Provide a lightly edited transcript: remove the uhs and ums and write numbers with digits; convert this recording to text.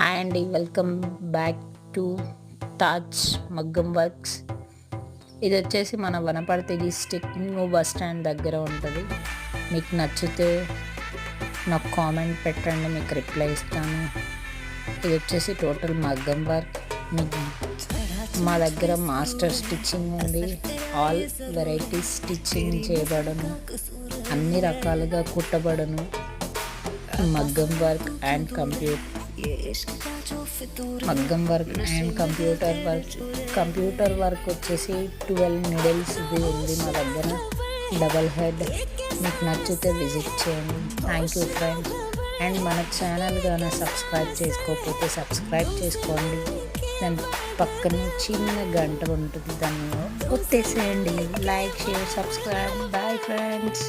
Hi అండి, welcome back to Taj మగ్గం works. ఇది వచ్చేసి మన Wanaparthy district new bus stand దగ్గర ఉంటుంది. మీకు నచ్చితే నాకు కామెంట్ పెట్టండి, మీకు రిప్లై ఇస్తాను. ఇది వచ్చేసి టోటల్ మగ్గం వర్క్. మీకు మా దగ్గర మాస్టర్ స్టిచ్చింగ్ ఉంది. ఆల్ వెరైటీస్ స్టిచ్చింగ్ చేయబడను, అన్ని రకాలుగా కుట్టబడను. మగ్గం వర్క్ అండ్ కంప్యూటర్ వర్క్ వచ్చేసి 12 నీడిల్స్ ఉంది మా దగ్గర, డబల్ హెడ్. మీకు నచ్చితే విజిట్ చేయండి. Thank you friends. అండ్ మన ఛానల్ కానీ సబ్స్క్రైబ్ చేసుకోకపోతే సబ్స్క్రైబ్ చేసుకోండి. దాని పక్కన చిన్న గంట ఉంటుంది, దాన్ని కొట్టేసేయండి. Like, share, subscribe. Bye friends.